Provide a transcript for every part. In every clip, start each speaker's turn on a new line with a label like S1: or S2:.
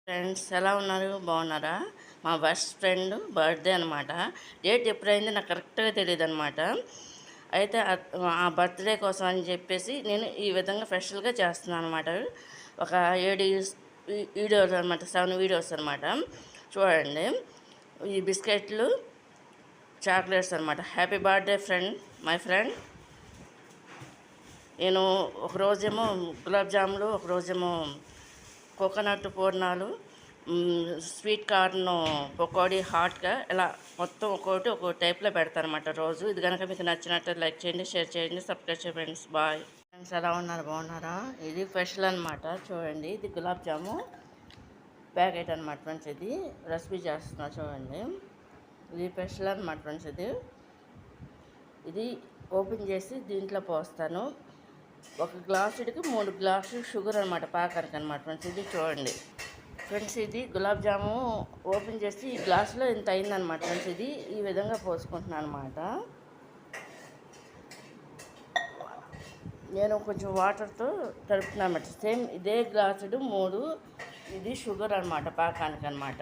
S1: Friends ఎలా ఉన్నారు? బాగున్నారా? మా బెస్ట్ ఫ్రెండ్ బర్త్డే అనమాట. డేట్ ఎప్పుడైంది నాకు కరెక్ట్గా తెలియదు అనమాట. అయితే ఆ బర్త్డే కోసం అని చెప్పేసి నేను ఈ విధంగా స్పెషల్గా చేస్తున్నాను అనమాట. ఒక 7 వీడియోస్ అనమాట, 7 వీడియోస్ అనమాట. చూడండి, ఈ బిస్కెట్లు, చాక్లెట్స్ అనమాట. Happy birthday friend, my friend. నేను ఒకరోజేమో గులాబ్ జాములు, ఒకరోజేమో కోకోనట్ పూర్ణాలు, స్వీట్ కార్న్ పకోడీ హాట్గా ఇలా మొత్తం ఒక్కో టైప్లో పెడతారనమాట రోజు. ఇది కనుక మీకు నచ్చినట్టు లైక్ చేయండి, షేర్ చేయండి, సబ్స్క్రైబ్ చేయండి ఫ్రెండ్స్. బాయ్ ఫ్రెండ్స్, ఎలా ఉన్నారు? బాగున్నారా? ఇది స్పెషల్ అనమాట. చూడండి, ఇది గులాబ్ జాము ప్యాకెట్ అనమాట ఫ్రెండ్స్. ఇది రెసిపీ చేస్తున్నా చూడండి. ఇది స్పెషల్ అనమాట ఫ్రెండ్స్. ఇది ఓపెన్ చేసి దీంట్లో పోస్తాను. 1 గ్లాసుడికి 3 గ్లాసులు షుగర్ అనమాట, పాకానికి అనమాట ఫ్రెండ్స్. ఇది చూడండి ఫ్రెండ్స్, ఇది గులాబ్ జాము ఓపెన్ చేసి ఈ గ్లాసులో ఇంత అయిందనమాట ఫ్రెండ్స్. ఇది ఈ విధంగా పోసుకుంటున్నాను అనమాట. నేను కొంచెం వాటర్తో తడుపుతున్నాను అనమాట. సేమ్ ఇదే గ్లాసుడు 3, ఇది షుగర్ అనమాట, పాకానికి అనమాట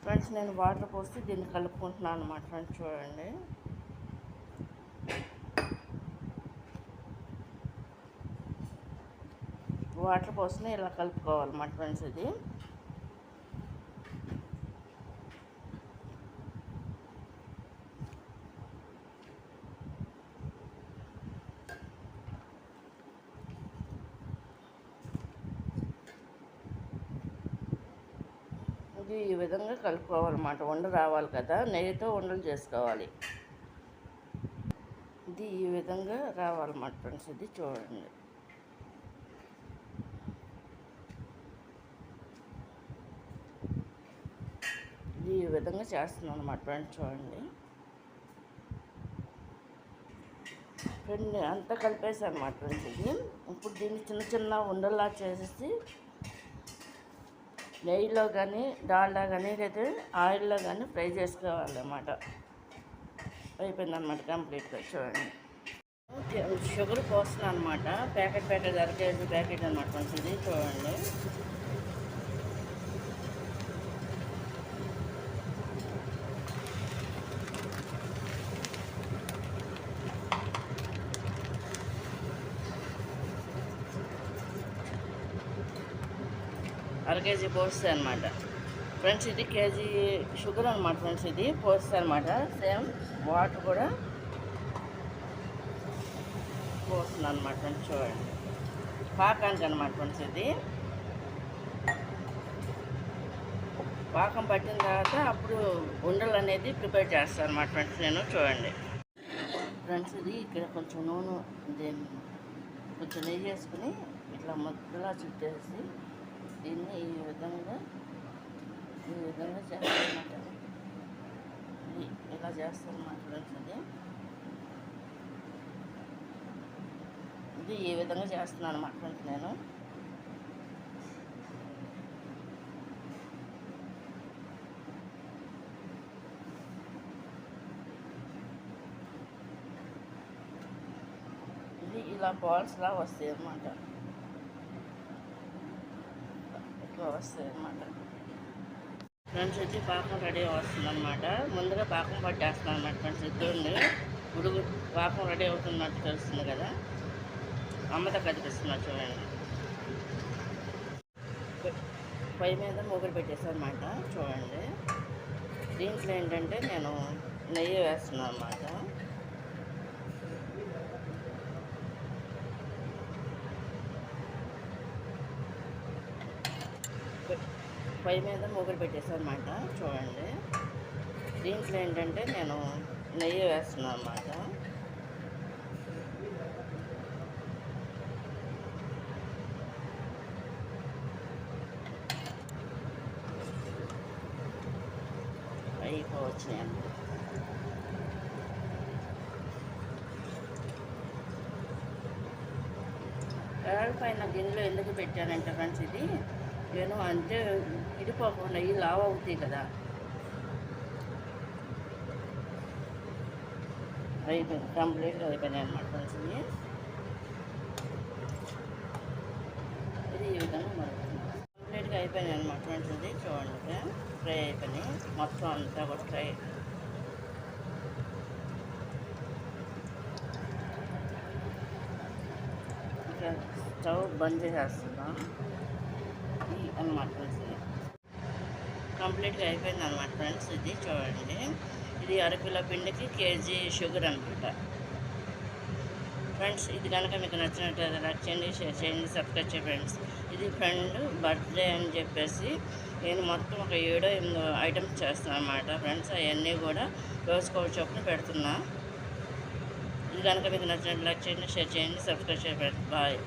S1: ఫ్రెండ్స్. నేను వాటర్ పోసి దీన్ని కలుపుకుంటున్నాను అనమాట ఫ్రెండ్స్. చూడండి, వాటర్ పోసిన ఇలా కలుపుకోవాలన్నమాట ఫ్రెండ్స్. ఇది ఈ విధంగా కలుపుకోవాలన్నమాట. ఉండ రావాలి కదా, నెయ్యితో ఉండలు చేసుకోవాలి. ఇది ఈ విధంగా రావాలన్నమాట ఫ్రెండ్స్. ఇది చూడండి, ఇది ఈ విధంగా చేస్తున్నాను అనమాట ఫ్రెండ్స్. చూడండి ఫ్రెండ్, అంతా కలిపేసాను అనమాట ఫ్రెండ్స్. ఇది ఇప్పుడు దీన్ని చిన్న చిన్న ఉండల్లా చేసేసి నెయ్యిలో కానీ, డాల్డా కానీ, లేదా ఆయిల్లో కానీ ఫ్రై చేసుకోవాలన్నమాట. అయిపోయిందన్నమాట కంప్లీట్గా. చూడండి, షుగర్ పోస్తున్నాను అనమాట. ప్యాకెట్ 1.5 kg ప్యాకెట్ అనమాట ఫ్రెండ్స్. ఇది చూడండి, అర కేజీ పోస్తాయి అనమాట ఫ్రెండ్స్. ఇది కేజీ షుగర్ అనమాట ఫ్రెండ్స్. ఇది పోస్తాయి అనమాట. సేమ్ వాటర్ కూడా పోస్తుంది అనమాట ఫ్రెండ్స్. చూడండి, పాకానికి అనమాట ఫ్రెండ్స్. ఇది పాకం పట్టిన తర్వాత అప్పుడు ఉండలు అనేది ప్రిపేర్ చేస్తాను అనమాట ఫ్రెండ్స్. నేను చూడండి ఫ్రెండ్స్, ఇది ఇక్కడ కొంచెం నూనె, కొంచెం నెయ్యి వేసుకుని ఇట్లా ముద్దలా చుట్టేసి దీన్ని ఈ విధంగా చేస్తానమాట. ఇది ఇలా చేస్తానమాట ఫ్రెండ్స్. ఇది ఈ విధంగా చేస్తున్నాను అనమాట ఫ్రెండ్స్. నేను ఇది ఇలా బాల్స్లా వస్తాయి అన్నమాట. వస్తాయి అన్నమాట ఫ్రెండ్స్. వచ్చి పాకం రెడీ వస్తుందన్నమాట. ముందుగా పాకం పట్టేస్తాను అన్నమాట ఫ్రెండ్స్. ఇద్దరుండి ఉడుగు పాకం రెడీ అవుతున్నట్టు తెలుస్తుంది కదా, అమ్మతో కదిపిస్తున్నారు. చూడండి, పొయ్యి మీద మూగులు పెట్టేస్తాను అనమాట. చూడండి, దీంట్లో ఏంటంటే నేను నెయ్యి వేస్తున్నాను అన్నమాట. పొయ్యి మీద మూగులు పెట్టేసాను అనమాట. చూడండి, దీంట్లో ఏంటంటే నేను నెయ్యి వేస్తున్నాను అన్నమాట. అయిపోవచ్చినాయి అన్నమాట. పైన గిన్నెలో ఎందుకు పెట్టానంటే ఫ్రెండ్స్, ఇది నేను అంటే ఇడిపోకుండా ఈ లావ్ అవుతాయి కదా. అయిపోయింది, కంప్లీట్గా అయిపోయినాయి అన్నమాట ఫ్రెండ్స్. ఇది ఈ అయిపోయినాయి అనమాట ఫ్రెండ్స్. ఇది చూడండి, ఫ్రై అయిపోయినాయి మొత్తం అంతా కూడా ఫ్రై. ఇంకా స్టవ్ బంద్ చేసేస్తున్నాం అనమాట ఫ్రెండ్స్. ఇది కంప్లీట్గా అయిపోయింది అనమాట ఫ్రెండ్స్. ఇది చూడండి, ఇది అరకిలో పిండికి కేజీ షుగర్ అనమాట ఫ్రెండ్స్. ఇది కనుక మీకు నచ్చినట్లయితే లైక్ చేయండి, షేర్ చేయండి, సబ్స్క్రైబ్ చేయండి ఫ్రెండ్స్. ఇది ఫ్రెండ్ బర్త్డే అని చెప్పేసి నేను మొత్తం ఒక 7-8 ఐటమ్స్ చేస్తాను అనమాట ఫ్రెండ్స్. అవన్నీ కూడా రోజుకోటి చొప్పున పెడుతున్నా. ఇది కనుక మీకు నచ్చినట్టు లైక్ చేయండి, షేర్ చేయండి, సబ్స్క్రైబ్ చేయండి ఫ్రెండ్స్. బాయ్.